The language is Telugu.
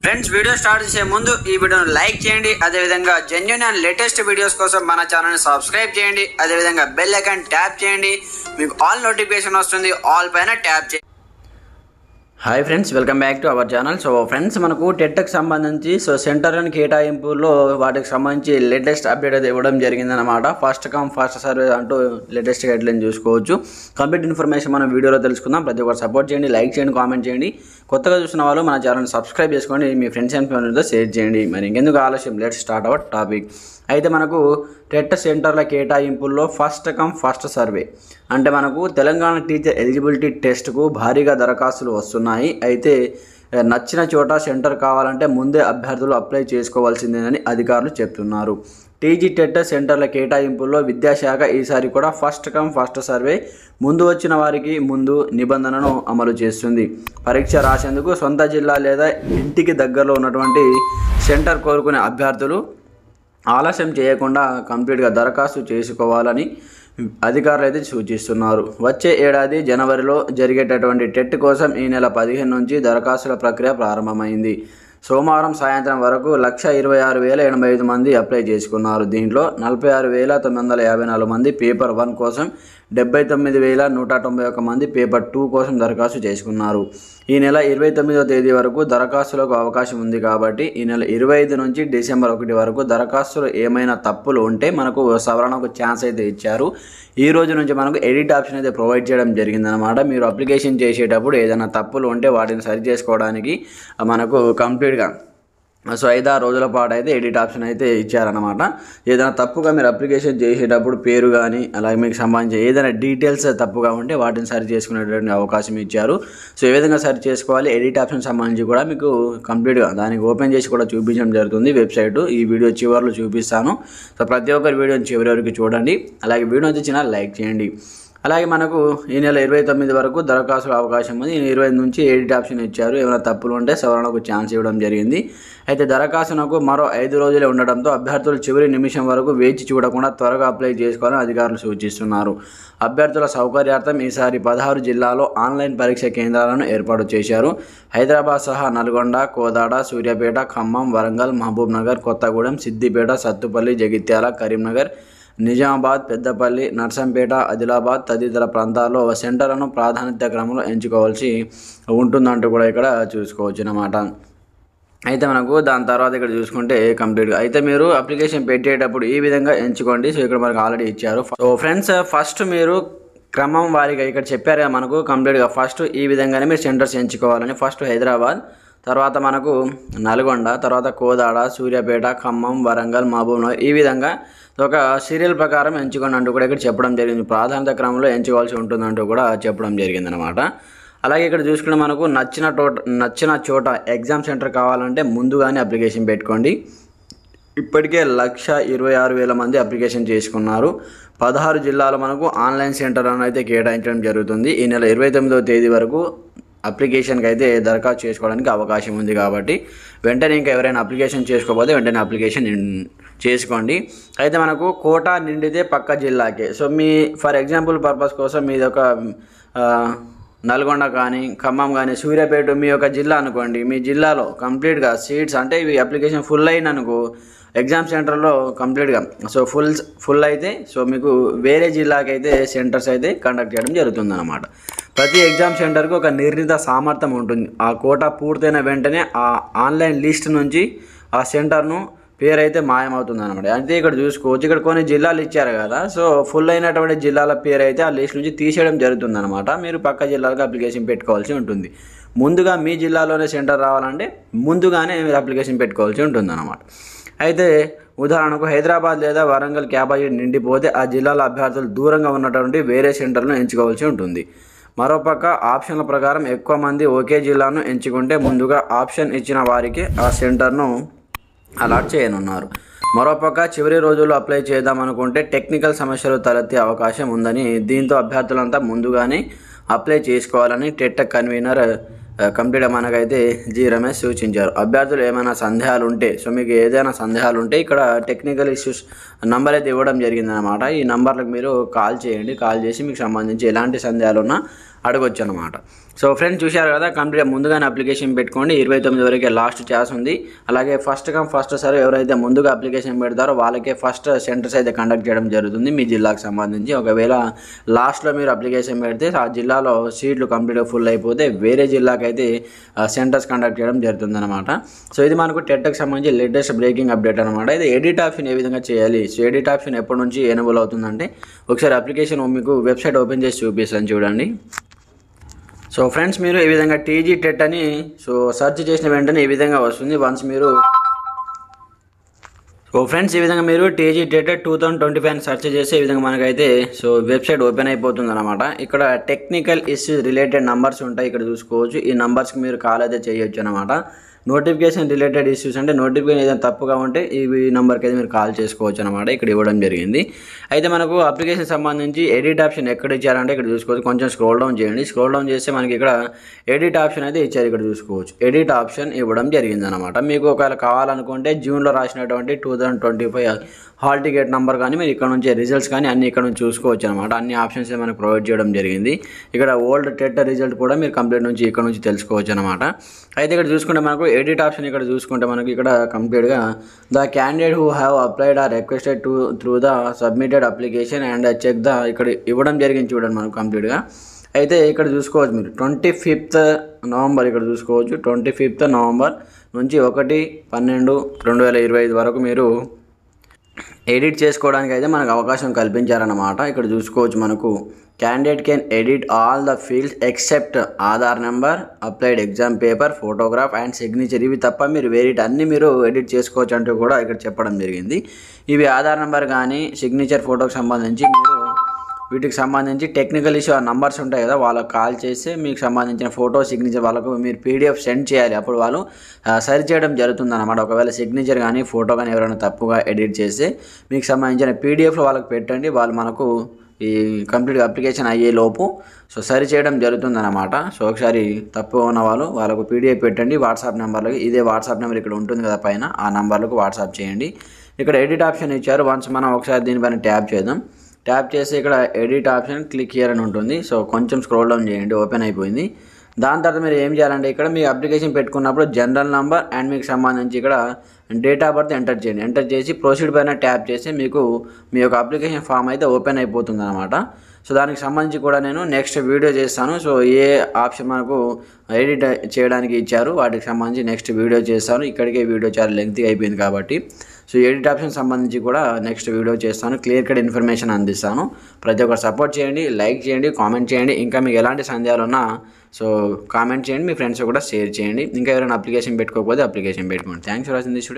ఫ్రెండ్స్, వీడియో స్టార్ట్ చేసే ముందు ఈ వీడియోను లైక్ చేయండి. అదేవిధంగా జెన్యూన్ అండ్ లేటెస్ట్ వీడియోస్ కోసం మన ఛానల్ని సబ్స్క్రైబ్ చేయండి. అదేవిధంగా బెల్ ఐకాన్ ట్యాప్ చేయండి. మీకు ఆల్ నోటిఫికేషన్ వస్తుంది. ఆల్ పైన ట్యాప్ చేయండి. Hi friends, welcome back to our channel. So friends, మనకు టెట్కి సంబంధించి సెంటర్లను కేటాయింపులో వాటికి సంబంధించి లేటెస్ట్ అప్డేట్ అయితే ఇవ్వడం జరిగిందనమాట. ఫస్ట్ కమ్ ఫస్ట్ సర్వే అంటూ లేటెస్ట్ గైడ్లైన్ చూసుకోవచ్చు. కంప్లీట్ ఇన్ఫర్మేషన్ మనం వీడియోలో తెలుసుకుందాం. ప్రతి ఒక్కరు సపోర్ట్ చేయండి, లైక్ చేయండి, కామెంట్ చేయండి. కొత్తగా చూసిన వాళ్ళు మన ఛానల్ని సబ్స్క్రైబ్ చేసుకోండి. మీ ఫ్రెండ్స్ అండ్ ఫ్యామిలీతో షేర్ చేయండి. మరి ఇంకెందుకు ఆలస్యం, లెట్స్ స్టార్ట్ అవర్ టాపిక్. అయితే మనకు టెట్ సెంటర్ల కేటాయింపుల్లో ఫస్ట్ కమ్ ఫస్ట్ సర్వే అంటే మనకు తెలంగాణ టీచర్ ఎలిజిబిలిటీ టెస్ట్కు భారీగా దరఖాస్తులు వస్తున్నాయి. అయితే నచ్చిన చోట సెంటర్ కావాలంటే ముందే అభ్యర్థులు అప్లై చేసుకోవాల్సిందేనని అధికారులు చెప్తున్నారు. టీజీ టెట్ సెంటర్ల కేటాయింపుల్లో విద్యాశాఖ ఈసారి కూడా ఫస్ట్ కమ్ ఫస్ట్ సర్వే ముందు వచ్చిన వారికి ముందు నిబంధనను అమలు చేస్తుంది. పరీక్ష రాసేందుకు సొంత జిల్లా లేదా ఇంటికి దగ్గరలో ఉన్నటువంటి సెంటర్ కోరుకునే అభ్యర్థులు ఆలస్యం చేయకుండా కంప్లీట్గా దరఖాస్తు చేసుకోవాలని అధికారులు అయితే సూచిస్తున్నారు. వచ్చే ఏడాది జనవరిలో జరిగేటటువంటి టెట్ కోసం ఈ నెల 15 నుంచి దరఖాస్తుల ప్రక్రియ ప్రారంభమైంది. సోమవారం సాయంత్రం వరకు 126,085 మంది అప్లై చేసుకున్నారు. దీంట్లో 46,954 మంది పేపర్ 1 కోసం, 79,191 మంది పేపర్ 2 కోసం దరఖాస్తు చేసుకున్నారు. ఈ నెల 29వ తేదీ వరకు దరఖాస్తులకు అవకాశం ఉంది కాబట్టి ఈ నెల 25 నుంచి డిసెంబర్ 1 వరకు దరఖాస్తులు ఏమైనా తప్పులు ఉంటే మనకు సవరణకు ఛాన్స్ అయితే ఇచ్చారు. ఈ రోజు నుంచి మనకు ఎడిట్ ఆప్షన్ అయితే ప్రొవైడ్ చేయడం జరిగిందనమాట. మీరు అప్లికేషన్ చేసేటప్పుడు ఏదైనా తప్పులు ఉంటే వాటిని సరి చేసుకోవడానికి మనకు కంప్లీట్గా 5-6 రోజుల పాటు అయితే ఎడిట్ ఆప్షన్ అయితే ఇచ్చారనమాట. ఏదైనా తప్పుగా మీరు అప్లికేషన్ చేసేటప్పుడు పేరు కానీ అలాగే మీకు సంబంధించి ఏదైనా డీటెయిల్స్ తప్పుగా ఉంటే వాటిని సరి చేసుకునేటువంటి అవకాశం ఇచ్చారు. సో ఏ విధంగా సరి చేసుకోవాలి, ఎడిట్ ఆప్షన్ సంబంధించి కూడా మీకు కంప్లీట్గా దానికి ఓపెన్ చేసి కూడా చూపించడం జరుగుతుంది వెబ్సైట్. ఈ వీడియో చివరిలో చూపిస్తాను. సో ప్రతి ఒక్కరి వీడియోని చివరి వరకు చూడండి. అలాగే వీడియో వచ్చినా లైక్ చేయండి. అలాగే మనకు ఈ నెల 29 వరకు దరఖాస్తుల అవకాశం ఉంది. 25 నుంచి ఎడిట్ ఆప్షన్ ఇచ్చారు. ఏమైనా తప్పులు ఉంటే సవరణకు ఛాన్స్ ఇవ్వడం జరిగింది. అయితే దరఖాస్తునకు మరో 5 రోజులే ఉండడంతో అభ్యర్థులు చివరి నిమిషం వరకు వేచి చూడకుండా త్వరగా అప్లై చేసుకోవాలని అధికారులు సూచిస్తున్నారు. అభ్యర్థుల సౌకర్యార్థం ఈసారి 16 జిల్లాల్లో ఆన్లైన్ పరీక్ష కేంద్రాలను ఏర్పాటు చేశారు. హైదరాబాద్ సహా నల్గొండ, కోదాడ, సూర్యాపేట, ఖమ్మం, వరంగల్, మహబూబ్నగర్, కొత్తగూడెం, సిద్దిపేట, సత్తుపల్లి, జగిత్యాల, కరీంనగర్, నిజామాబాద్, పెద్దపల్లి, నర్సంపేట, ఆదిలాబాద్ తదితర ప్రాంతాల్లో సెంటర్లను ప్రాధాన్యత క్రమంలో ఎంచుకోవాల్సి ఉంటుందంటూ కూడా ఇక్కడ చూసుకోవచ్చు అన్నమాట. అయితే మనకు దాని తర్వాత ఇక్కడ చూసుకుంటే కంప్లీట్గా అయితే మీరు అప్లికేషన్ పెట్టేటప్పుడు ఈ విధంగా ఎంచుకోండి. సో ఇక్కడ మనకు ఆల్రెడీ ఇచ్చారు. సో ఫ్రెండ్స్, ఫస్ట్ మీరు క్రమం వారీగా ఇక్కడ చెప్పారు మనకు కంప్లీట్గా ఫస్ట్ ఈ విధంగానే మీరు సెంటర్స్ ఎంచుకోవాలని. ఫస్ట్ హైదరాబాద్, తర్వాత మనకు నల్గొండ, తర్వాత కోదాడ, సూర్యాపేట, ఖమ్మం, వరంగల్, మహబూబ్నగర్ ఈ విధంగా ఒక సీరియల్ ప్రకారం ఎంచుకోండి అంటూ కూడా ఇక్కడ చెప్పడం జరిగింది. ప్రాధాన్యత క్రమంలో ఎంచుకోవాల్సి ఉంటుందంటూ కూడా చెప్పడం జరిగింది అనమాట. అలాగే ఇక్కడ చూసుకుంటే మనకు నచ్చిన చోట ఎగ్జామ్ సెంటర్ కావాలంటే ముందుగానే అప్లికేషన్ పెట్టుకోండి. ఇప్పటికే 126,000 మంది అప్లికేషన్ చేసుకున్నారు. 16 జిల్లాలో మనకు ఆన్లైన్ సెంటర్లను అయితే కేటాయించడం జరుగుతుంది. ఈ నెల 29వ తేదీ వరకు అప్లికేషన్కి అయితే దరఖాస్తు చేసుకోవడానికి అవకాశం ఉంది కాబట్టి వెంటనే ఇంకా ఎవరైనా అప్లికేషన్ చేసుకోకపోతే వెంటనే అప్లికేషన్ చేసుకోండి. అయితే మనకు కోటా నిండితే పక్క జిల్లాకే. సో మీ ఫర్ ఎగ్జాంపుల్ పర్పస్ కోసం మీది ఒక నల్గొండ కానీ ఖమ్మం కానీ సూర్యాపేట మీ యొక్క జిల్లా అనుకోండి. మీ జిల్లాలో కంప్లీట్గా సీట్స్ అంటే ఇవి అప్లికేషన్ ఫుల్ అయిననుకో ఎగ్జామ్ సెంటర్లో కంప్లీట్గా సో ఫుల్ అయితే సో మీకు వేరే జిల్లాకి అయితే సెంటర్స్ అయితే కండక్ట్ చేయడం జరుగుతుంది అన్నమాట. ప్రతి ఎగ్జామ్ సెంటర్కి ఒక నిర్ణీత సామర్థ్యం ఉంటుంది. ఆ కోటా పూర్తయిన వెంటనే ఆ ఆన్లైన్ లిస్ట్ నుంచి ఆ సెంటర్ను పేరు అయితే మాయమవుతుంది అనమాట. అయితే ఇక్కడ చూసుకోవచ్చు, ఇక్కడ కొన్ని జిల్లాలు ఇచ్చారు కదా. సో ఫుల్ అయినటువంటి జిల్లాల పేరు అయితే ఆ లిస్ట్ నుంచి తీసేయడం జరుగుతుంది అనమాట. మీరు పక్క జిల్లాలకు అప్లికేషన్ పెట్టుకోవాల్సి ఉంటుంది. ముందుగా మీ జిల్లాలోనే సెంటర్ రావాలంటే ముందుగానే మీరు అప్లికేషన్ పెట్టుకోవాల్సి ఉంటుంది అనమాట. అయితే ఉదాహరణకు హైదరాబాద్ లేదా వరంగల్ క్యాపాసిటీ నిండిపోతే ఆ జిల్లాల అభ్యర్థులు దూరంగా ఉన్నటువంటి వేరే సెంటర్లను ఎంచుకోవాల్సి ఉంటుంది. మరోపక్క ఆప్షన్ల ప్రకారం ఎక్కువ మంది ఒకే జిల్లాను ఎంచుకుంటే ముందుగా ఆప్షన్ ఇచ్చిన వారికి ఆ సెంటర్ను అలాట్ చేయనున్నారు. మరోపక్క చివరి రోజుల్లో అప్లై చేద్దామనుకుంటే టెక్నికల్ సమస్యలు తలెత్తే అవకాశం ఉందని, దీంతో అభ్యర్థులంతా ముందుగానే అప్లై చేసుకోవాలని టెట్ కన్వీనర్ కంప్లీట్గా మనకైతే జి రమేష్ సూచించారు. అభ్యర్థులు ఏమైనా సందేహాలు ఉంటే సో మీకు ఏదైనా సందేహాలు ఉంటే ఇక్కడ టెక్నికల్ ఇష్యూస్ నంబర్ అయితే ఇవ్వడం జరిగిందనమాట. ఈ నంబర్లకు మీరు కాల్ చేయండి. కాల్ చేసి మీకు సంబంధించి ఎలాంటి సందేహాలు ఉన్నా అడగొచ్చు అనమాట. సో ఫ్రెండ్స్ చూశారు కదా, కంప్లీట్ ముందుగానే అప్లికేషన్ పెట్టుకోండి. 29 వరకే లాస్ట్ ఛాన్స్ ఉంది. అలాగే ఫస్ట్ కమ్ ఫస్ట్ సర్వ్ ఎవరైతే ముందుగా అప్లికేషన్ పెడతారో వాళ్ళకే ఫస్ట్ సెంటర్స్ అయితే కండక్ట్ చేయడం జరుగుతుంది మీ జిల్లాకు సంబంధించి. ఒకవేళ లాస్ట్లో మీరు అప్లికేషన్ పెడితే ఆ జిల్లాలో సీట్లు కంప్లీట్గా ఫుల్ అయిపోతే వేరే జిల్లాకైతే సెంటర్స్ కండక్ట్ చేయడం జరుగుతుంది అనమాట. సో ఇది మనకు టెట్కి సంబంధించి లేటెస్ట్ బ్రేకింగ్ అప్డేట్ అనమాట. ఇది ఎడిట్ ఆప్షన్ ఏ విధంగా చేయాలి, సో ఎడిట్ ఆప్షన్ ఎప్పటి నుంచి ఎనేబుల్ అవుతుందంటే ఒకసారి అప్లికేషన్ మీకు వెబ్సైట్ ఓపెన్ చేసి చూపిస్తాను చూడండి. సో ఫ్రెండ్స్ మీరు ఈ విధంగా టీజీ టెట్ అని సో సెర్చ్ చేసిన వెంటనే ఈ విధంగా వస్తుంది. వన్స్ మీరు ఈ విధంగా మీరు టీజీ టెట్ 2025 అని సెర్చ్ చేసి ఈ విధంగా మనకైతే సో వెబ్సైట్ ఓపెన్ అయిపోతుంది అనమాట. ఇక్కడ టెక్నికల్ ఇష్యూస్ రిలేటెడ్ నంబర్స్ ఉంటాయి, ఇక్కడ చూసుకోవచ్చు. ఈ నంబర్స్కి మీరు కాల్ అయితే చేయొచ్చు అనమాట. నోటిఫికేషన్ రిలేటెడ్ ఇష్యూస్ అంటే నోటిఫికేషన్ ఏదైనా తప్పుగా ఉంటే ఈ నెంబర్కి అయితే మీరు కాల్ చేసుకోవచ్చు అనమాట. ఇక్కడ ఇవ్వడం జరిగింది. అయితే మనకు అప్లికేషన్ సంబంధించి ఎడిట్ ఆప్షన్ ఎక్కడ ఇచ్చారంటే ఇక్కడ చూసుకోవచ్చు. కొంచెం స్క్రోల్ డౌన్ చేయండి. స్క్రోల్ డౌన్ చేస్తే మనకి ఇక్కడ ఎడిట్ ఆప్షన్ అయితే ఇచ్చారు, ఇక్కడ చూసుకోవచ్చు. ఎడిట్ ఆప్షన్ ఇవ్వడం జరిగింది అనమాట. మీకు ఒకవేళ కావాలనుకుంటే జూన్లో రాసినటువంటి 2025 హాల్ టికెట్ నెంబర్ కానీ మీరు ఇక్కడ నుంచి రిజల్ట్స్ కానీ అన్ని ఇక్కడ నుంచి చూసుకోవచ్చు అనమాట. అన్ని ఆప్షన్స్ మనకు ప్రొవైడ్ చేయడం జరిగింది. ఇక్కడ ఓల్డ్ టెట్ రిజల్ట్ కూడా మీరు కంప్లీట్ నుంచి ఇక్కడ నుంచి తెలుసుకోవచ్చు అనమాట. అయితే ఇక్కడ చూసుకుంటే మనకు ఎడిట్ ఆప్షన్ ఇక్కడ చూసుకుంటే మనకి ఇక్కడ కంప్లీట్గా the candidate who have applied are requested through the submitted application and check the ఇక్కడ ఇవ్వడం జరిగింది చూడండి మనకు కంప్లీట్గా. అయితే ఇక్కడ చూసుకోవచ్చు మీరు 25th నవంబర్ ఇక్కడ చూసుకోవచ్చు. 25th నవంబర్ నుంచి 1/12/2025 వరకు మీరు ఎడిట్ చేసుకోవడానికి అయితే మనకు అవకాశం కల్పించారన్నమాట. ఇక్కడ చూసుకోవచ్చు మనకు candidate can edit all the fields except Aadhaar number, applied exam paper, photograph and signature. ఇవి తప్ప మీరు అన్నీ మీరు ఎడిట్ చేసుకోవచ్చు అంటూ కూడా ఇక్కడ చెప్పడం జరిగింది. ఇవి ఆధార్ నెంబర్ కానీ సిగ్నేచర్ ఫోటోకి సంబంధించి మీరు వీటికి సంబంధించి టెక్నికల్ ఇష్యూ ఆ నంబర్స్ ఉంటాయి కదా, వాళ్ళకి కాల్ చేసి మీకు సంబంధించిన ఫోటో సిగ్నేచర్ వాళ్ళకు మీరు PDF సెండ్ చేయాలి. అప్పుడు వాళ్ళు సరి చేయడం జరుగుతుంది అన్నమాట. ఒకవేళ సిగ్నేచర్ కానీ ఫోటో కానీ ఎవరైనా తప్పుగా ఎడిట్ చేస్తే మీకు సంబంధించిన PDFలో వాళ్ళకి పెట్టండి. వాళ్ళు మనకు ఈ కంప్లీట్ అప్లికేషన్ అయ్యే లోపు సో సరి చేయడం జరుగుతుంది అన్నమాట. సో ఒకసారి తప్పు ఉన్న వాళ్ళకు PDF పెట్టండి వాట్సాప్ నెంబర్లకి. ఇదే వాట్సాప్ నెంబర్ ఇక్కడ ఉంటుంది కదా పైన, ఆ నెంబర్లకు వాట్సాప్ చేయండి. ఇక్కడ ఎడిట్ ఆప్షన్ ఇచ్చారు. వన్స్ మనం ఒకసారి దీనిపైన ట్యాప్ చేద్దాం. ట్యాప్ చేసి ఇక్కడ ఎడిట్ ఆప్షన్ క్లిక్ హియర్ అని ఉంటుంది. సో కొంచెం స్క్రోల్ డౌన్ చేయండి, ఓపెన్ అయిపోయింది. దాని తర్వాత మీరు ఏం చేయాలంటే ఇక్కడ మీ అప్లికేషన్ పెట్టుకున్నప్పుడు జనరల్ నెంబర్ అండ్ మీకు సంబంధించి ఇక్కడ డేట్ ఆఫ్ బర్త్ ఎంటర్ చేయండి. ఎంటర్ చేసి ప్రొసీడ్ పైన ట్యాప్ చేసి మీకు మీ యొక్క అప్లికేషన్ ఫామ్ అయితే ఓపెన్ అయిపోతుంది అనమాట. సో దానికి సంబంధించి కూడా నేను నెక్స్ట్ వీడియో చేస్తాను. సో ఏ ఆప్షన్ మనకు ఎడిట్ చేయడానికి ఇచ్చారు వాటికి సంబంధించి నెక్స్ట్ వీడియో చేస్తాను. ఇక్కడికే వీడియో చాలా లెంగ్తీ అయిపోయింది కాబట్టి సో ఎడిట్ ఆప్షన్ సంబంధించి కూడా నెక్స్ట్ వీడియో చేస్తాను. క్లియర్ కట్ ఇన్ఫర్మేషన్ అందిస్తాను. ప్రతి ఒక్కరు సపోర్ట్ చేయండి, లైక్ చేయండి, కామెంట్ చేయండి. ఇంకా మీకు ఎలాంటి సందేహాలు ఉన్నా సో కామెంట్ చేయండి, మీ ఫ్రెండ్స్ కూడా షేర్ చేయండి. ఇంకా ఎవరైనా అప్లికేషన్ పెట్టుకోకపోతే అప్లికేషన్ పెట్టుకోండి. Thanks for watching this video.